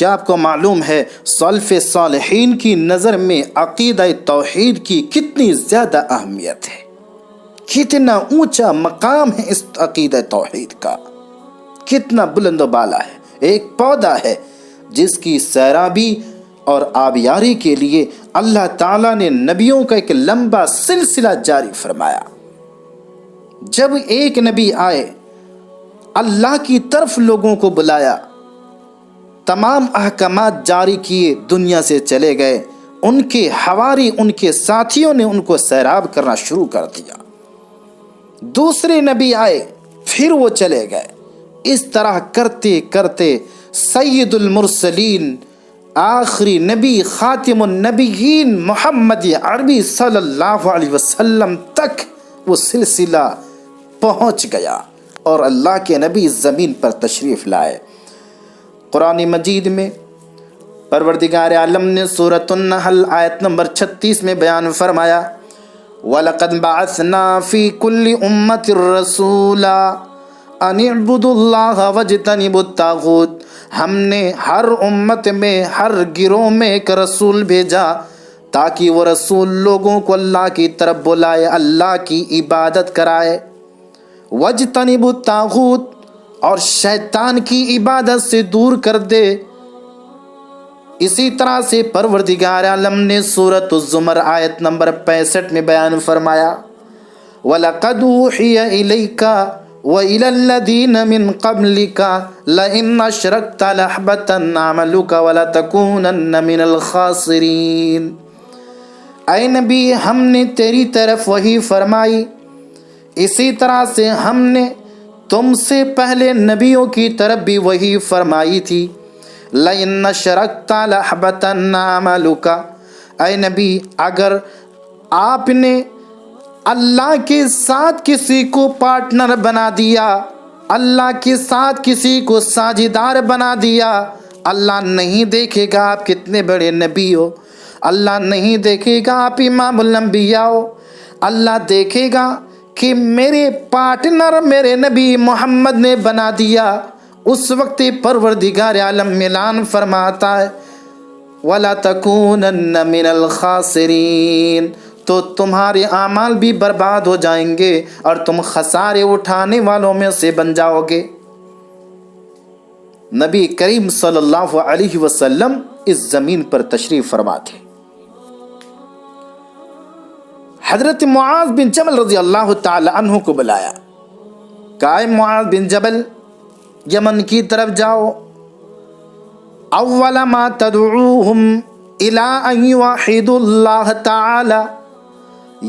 کیا آپ کو معلوم ہے سلف صالحین کی نظر میں عقیدہ توحید کی کتنی زیادہ اہمیت ہے، کتنا اونچا مقام ہے اس عقیدہ توحید کا، کتنا بلند و بالا ہے۔ ایک پودا ہے جس کی سیرابی اور آبیاری کے لیے اللہ تعالیٰ نے نبیوں کا ایک لمبا سلسلہ جاری فرمایا۔ جب ایک نبی آئے، اللہ کی طرف لوگوں کو بلایا، تمام احکامات جاری کیے، دنیا سے چلے گئے، ان کے حواری، ان کے ساتھیوں نے ان کو سیراب کرنا شروع کر دیا۔ دوسرے نبی آئے، پھر وہ چلے گئے۔ اس طرح کرتے کرتے سید المرسلین، آخری نبی، خاتم النبیین محمد عربی صلی اللہ علیہ وسلم تک وہ سلسلہ پہنچ گیا اور اللہ کے نبی زمین پر تشریف لائے۔ قرآن مجید میں پروردگار عالم نے سورۃ النحل آیت نمبر 36 میں بیان فرمایا، وَلَقَدْ بَعَثْنَا فِي كُلِّ أُمَّةٍ رَسُولًا أَنِ اعْبُدُوا اللَّهَ وَاجْتَنِبُوا الطَّاغُوتَ، ہم نے ہر امت میں، ہر گروہ میں ایک رسول بھیجا تاکہ وہ رسول لوگوں کو اللہ کی طرف بلائے، اللہ کی عبادت کرائے۔ وَاجْتَنِبُوا الطَّاغُوتَ، اور شیطان کی عبادت سے دور کر دے۔ اسی طرح سے پروردگار عالم نے سورۃ الزمر آیت نمبر 65 میں بیان فرمایا، وَلَقَدْ أُوحِيَ إِلَيْكَ وَإِلَى الَّذِينَ مِن قَبْلِكَ لَئِنْ أَشْرَكْتَ لَيَحْبَطَنَّ عَمَلُكَ وَلَتَكُونَنَّ مِنَ الْخَاسِرِينَ۔ اے نبی، ہم نے تیری طرف وحی فرمائی، اسی طرح سے ہم نے تم سے پہلے نبیوں کی طرف بھی وحی فرمائی تھی۔ لَئِنْ أَشْرَكْتَ لَيَحْبَطَنَّ عَمَلُكَ، اے نبی اگر آپ نے اللہ کے ساتھ کسی کو پارٹنر بنا دیا، اللہ کے ساتھ کسی کو ساجھیدار بنا دیا، اللہ نہیں دیکھے گا آپ کتنے بڑے نبی ہو، اللہ نہیں دیکھے گا آپ امام الانبیاء ہو، اللہ دیکھے گا کہ میرے پارٹنر میرے نبی محمد نے بنا دیا۔ اس وقت پروردگار عالم اعلان فرماتا ہے، وَلَتَكُونَنَّ مِنَ الْخَاسِرِينَ، تو تمہارے اعمال بھی برباد ہو جائیں گے اور تم خسارے اٹھانے والوں میں سے بن جاؤ گے۔ نبی کریم صلی اللہ علیہ وسلم اس زمین پر تشریف فرما تھے۔ حضرت معاذ بن جبل رضی اللہ تعالی عنہ کو بلایا، کہا اے معاذ بن جبل، یمن کی طرف جاؤ، اول ما تدعوہم الی ان یوحدوا اللہ تعالی،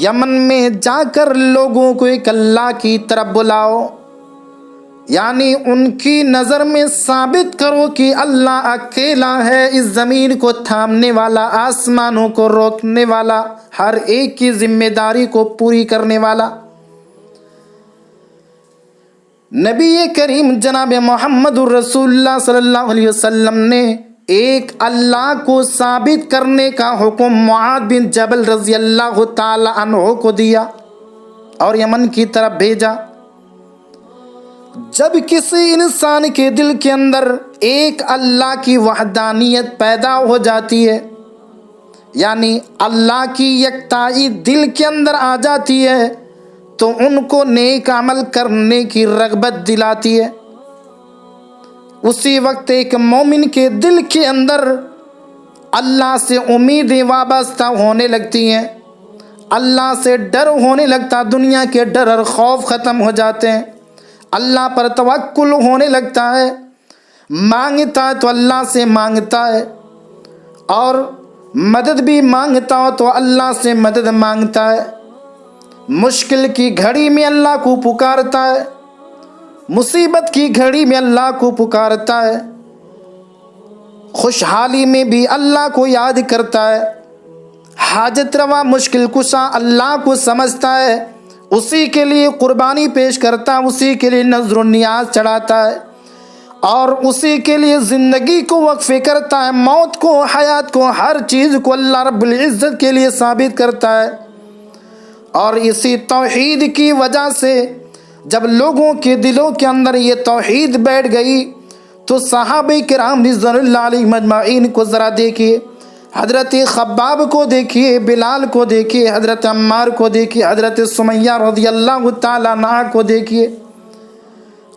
یمن میں جا کر لوگوں کو ایک اللہ کی طرف بلاؤ، یعنی ان کی نظر میں ثابت کرو کہ اللہ اکیلا ہے، اس زمین کو تھامنے والا، آسمانوں کو روکنے والا، ہر ایک کی ذمہ داری کو پوری کرنے والا۔ نبی کریم جناب محمد الرسول اللہ صلی اللہ علیہ وسلم نے ایک اللہ کو ثابت کرنے کا حکم معاذ بن جبل رضی اللہ تعالی عنہ کو دیا اور یمن کی طرف بھیجا۔ جب کسی انسان کے دل کے اندر ایک اللہ کی وحدانیت پیدا ہو جاتی ہے، یعنی اللہ کی یکتائی دل کے اندر آ جاتی ہے، تو ان کو نیک عمل کرنے کی رغبت دلاتی ہے۔ اسی وقت ایک مومن کے دل کے اندر اللہ سے امیدیں وابستہ ہونے لگتی ہیں، اللہ سے ڈر ہونے لگتا، دنیا کے ڈر اور خوف ختم ہو جاتے ہیں، اللہ پر توکل ہونے لگتا ہے، مانگتا ہے تو اللہ سے مانگتا ہے، اور مدد بھی مانگتا ہو تو اللہ سے مدد مانگتا ہے، مشکل کی گھڑی میں اللہ کو پکارتا ہے، مصیبت کی گھڑی میں اللہ کو پکارتا ہے، خوشحالی میں بھی اللہ کو یاد کرتا ہے، حاجت روا مشکل کشا اللہ کو سمجھتا ہے، اسی کے لیے قربانی پیش کرتا ہے، اسی کے لیے نذر و نیاز چڑھاتا ہے، اور اسی کے لیے زندگی کو وقف کرتا ہے، موت کو، حیات کو، ہر چیز کو اللہ رب العزت کے لیے ثابت کرتا ہے۔ اور اسی توحید کی وجہ سے جب لوگوں کے دلوں کے اندر یہ توحید بیٹھ گئی तो सहाबे किराम रिज़वानुल्लाह अलैहिम अजमाइन को ज़रा देखिए, हज़रत खब्बाब को देखिए, बिलाल को देखिए, हज़रत अम्मार को देखिए, हज़रत सुमैया रज़ियल्लाहु ताला अन्हा को देखिए।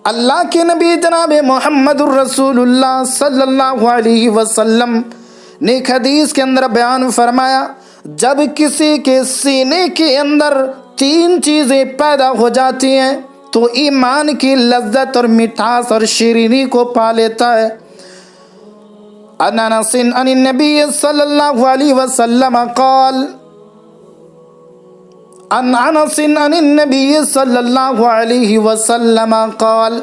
अल्लाह के नबी जनाब मोहम्मदुर रसूलुल्लाह सल्लल्लाहु अलैहि वसल्लम ने एक हदीस के अंदर बयान फरमाया, जब किसी के सीने के अंदर 3 चीज़ें पैदा हो जाती हैं तो ईमान की लज्जत और मिठास और शीरीनी को पा लेता है। अनसिन अन नबी सल्लल्लाहु अलैहि वसल्लम क़ाल, अनसिन अन नबी सल्लल्लाहु अलैहि वसल्लम क़ाल,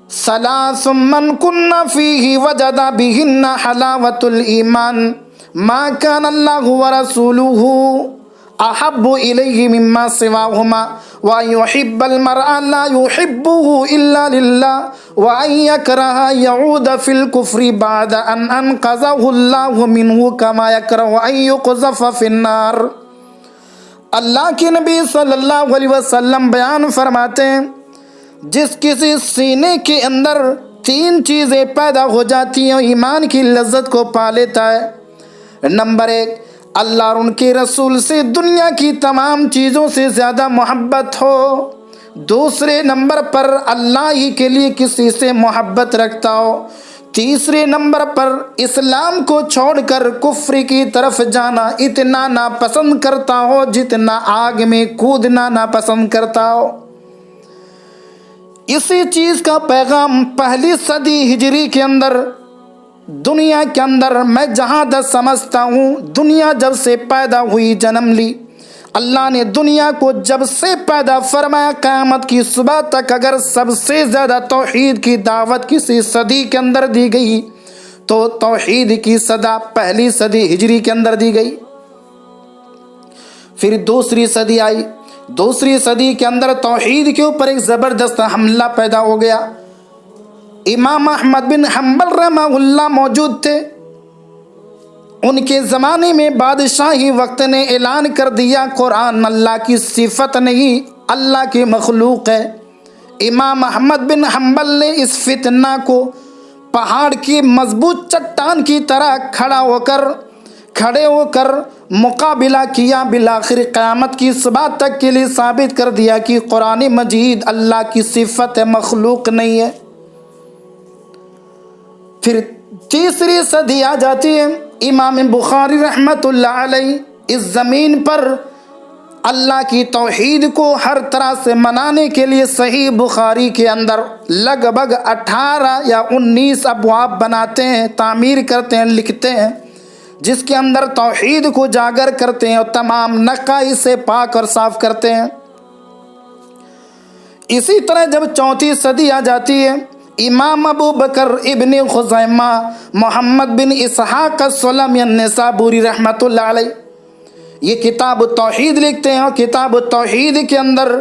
सलासुम मन कुन्ना फीही वजदा बिहिन्ना हलावतुल ईमान मा कान अल्लाहु व रसूलुहु अहब्बु इलैहि मिम्मा सिवाहुमा व युहिब्बुल मरअ ला युहिब्बुहु इल्ला लिल्लाह व अन यकरहा यऊद फिल कुफ्रि बाद अन अनक़ज़हु अल्लाहु मिन्हु कमा यकरहु अन युक़ज़फ़ फिन्नार। अल्लाह के नबी सल्लल्लाहु अलैहि वसल्लम बयान फरमाते हैं, जिस किसी सीने के अंदर 3 चीज़ें पैदा हो जाती हैं ईमान की लज्जत को पा लेता है। नंबर 1, अल्लाह और उनके रसूल से दुनिया की तमाम चीज़ों से ज़्यादा मोहब्बत हो। दूसरे नंबर पर अल्लाह ही के लिए किसी से मोहब्बत रखता हो। तीसरे नंबर पर इस्लाम को छोड़कर कुफ्र की तरफ जाना इतना नापसंद करता हो जितना आग में कूदना नापसंद करता हो। इसी चीज़ का पैगाम पहली सदी हिजरी के अंदर दुनिया के अंदर मैं जहाँ तक समझता हूँ, दुनिया जब से पैदा हुई, जन्म ली, अल्लाह ने दुनिया को जब से पैदा फरमाया क़यामत की सुबह तक अगर सबसे ज़्यादा तौहीद की दावत किसी सदी के अंदर दी गई तो तौहीद की सदा पहली सदी हिजरी के अंदर दी गई। फिर दूसरी सदी आई, दूसरी सदी के अंदर तौहीद के ऊपर एक ज़बरदस्त हमला पैदा हो गया। इमाम अहमद बिन हम्बल रहमहुल्लाह मौजूद थे। उनके ज़माने में बादशाही वक्त ने ऐलान कर दिया कुरान अल्लाह की सिफत नहीं, अल्लाह की मखलूक है। इमाम अहमद बिन हम्बल ने इस फितना को पहाड़ की मजबूत चट्टान की तरह खड़े होकर मुकाबिला किया। बिलाखिर क़यामत की सुबह तक के लिए साबित कर दिया कि कुरान मजीद अल्लाह की सिफत है, मखलूक नहीं है। फिर तीसरी सदी आ जाती है। इमाम बुखारी रहमतुल्लाह अलैह इस ज़मीन पर अल्लाह की तौहीद को हर तरह से मनाने के लिए सही बुखारी के अंदर लगभग 18 या 19 अबवाब बनाते हैं, तामीर करते हैं, लिखते हैं, जिसके अंदर तौहीद को जागर करते हैं और तमाम नक़ाई से पाक और साफ करते हैं। इसी तरह जब चौथी सदी आ जाती है, इमाम अबू बकर इब्न खुज़ैमा मोहम्मद बिन इसहाक़ अस्सुलमी अन्निसाबुरी रहमतुल्लाह अलैह ये किताब तौहीद लिखते हैं। और किताब तौहीद के अंदर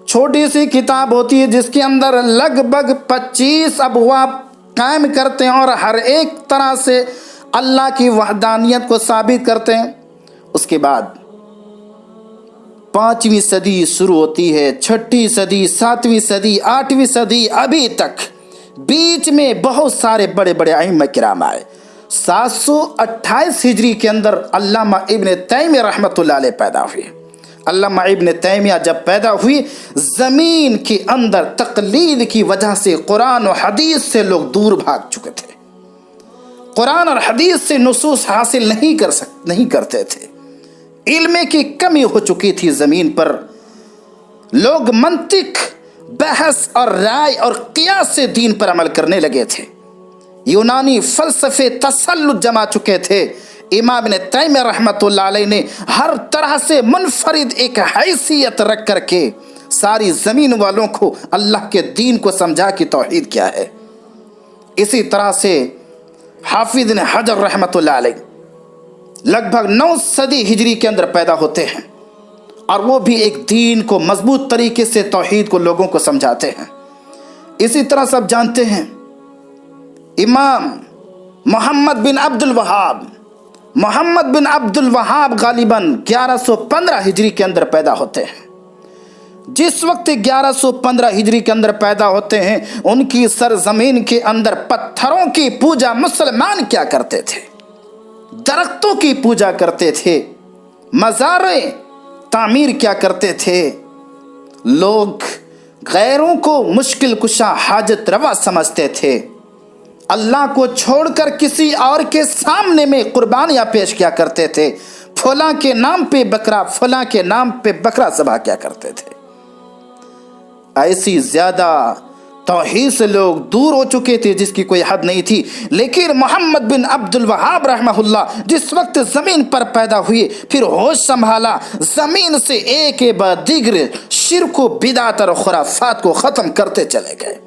छोटी सी किताब होती है जिसके अंदर लगभग 25 अबवाब कायम करते हैं और हर एक तरह से अल्लाह की वहदानियत को साबित करते हैं। उसके बाद 5वीं सदी शुरू होती है, 6ठी सदी, 7वीं सदी, 8वीं सदी, अभी तक बीच में बहुत सारे बड़े बड़े अइम्मा किराम आए। 728 हिजरी के अंदर अल्लामा इब्न तैमिया रहमतुल्लाह अलैह पैदा हुए। अल्लामा इब्न तैमिया जब पैदा हुई, ज़मीन के अंदर तकलीद की वजह से कुरान और हदीस से लोग दूर भाग चुके थे। कुरान और हदीस से नुसूस हासिल नहीं करते थे। इल्म की कमी हो चुकी थी ज़मीन पर। लोग मंतिक, बहस और राय और क़ियास से दीन पर अमल करने लगे थे। यूनानी फ़लसफ़े तसल्लुत जमा चुके थे। इमाम इब्न तैमिया रहमतुल्लाह अलैह ने हर तरह से मुनफरिद एक हैसियत रख करके सारी ज़मीन वालों को अल्लाह के दीन को समझा कि तौहीद क्या है। इसी तरह से हाफिज़ इब्न हजर रहमतुल्लाह अलैह लगभग 9 सदी हिजरी के अंदर पैदा होते हैं और वो भी एक दीन को मजबूत तरीके से तौहीद को लोगों को समझाते हैं। इसी तरह सब जानते हैं इमाम मोहम्मद बिन अब्दुल वहाब गालिबन 1115 हिजरी के अंदर पैदा होते हैं। जिस वक्त 1115 हिजरी के अंदर पैदा होते हैं, उनकी सरजमीन के अंदर पत्थरों की पूजा मुसलमान क्या करते थे, दरख्तों की पूजा करते थे, मज़ारे तामीर क्या करते थे। लोग गैरों को मुश्किल कुशा हाजत रवा समझते थे। अल्लाह को छोड़कर किसी और के सामने में कुर्बानियाँ पेश किया करते थे। फलां के नाम पे बकरा, फलां के नाम पे बकरा ज़बह क्या करते थे। ऐसी ज़्यादा तौहीद से लोग दूर हो चुके थे जिसकी कोई हद नहीं थी। लेकिन मोहम्मद बिन अब्दुल वहाब रहमहुल्लाह जिस वक्त ज़मीन पर पैदा हुए, फिर होश संभाला, ज़मीन से एक के बाद दीगर शिर्क, बिदात और खुराफात को ख़त्म करते चले गए।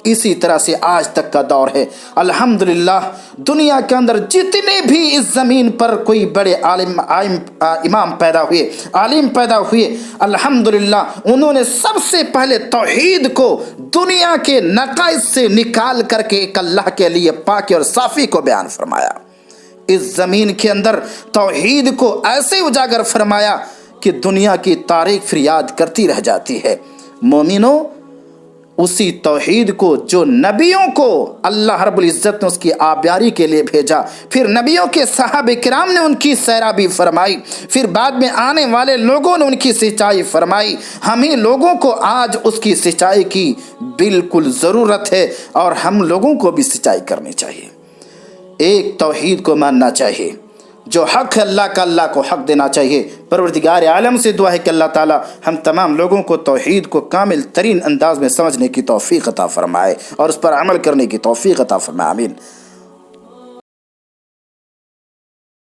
इसी तरह से आज तक का दौर है। अल्हम्दुलिल्लाह दुनिया के अंदर जितने भी इस ज़मीन पर कोई बड़े इमाम पैदा हुए, आलिम पैदा हुए, अल्हम्दुलिल्लाह उन्होंने सबसे पहले तौहीद को दुनिया के नक़ाइस से निकाल करके एक अल्लाह के लिए पाक और साफ़ी को बयान फरमाया। इस ज़मीन के अंदर तौहीद को ऐसे उजागर फरमाया कि दुनिया की तारीख़ फिर याद करती रह जाती है। मोमिनों, उसी तौहीद को जो नबियों को अल्लाह रब्बुल इज़्ज़त ने उसकी आबियारी के लिए भेजा, फिर नबियों के सहाबे किराम ने उनकी सैराबी फरमाई, फिर बाद में आने वाले लोगों ने उनकी सिंचाई फरमाई। हम ही लोगों को आज उसकी सिंचाई की बिल्कुल ज़रूरत है और हम लोगों को भी सिंचाई करनी चाहिए। एक तौहीद को मानना चाहिए, जो हक़ है अल्लाह का, अल्लाह को हक़ देना चाहिए। परवरदिगार आलम से दुआ है कि अल्लाह ताला हम तमाम लोगों को तौहीद को कामिल तरीन अंदाज में समझने की तौफ़ीक़ अता फ़रमाए और उस पर अमल करने की तौफ़ीक़ अता फ़रमाए। आमीन।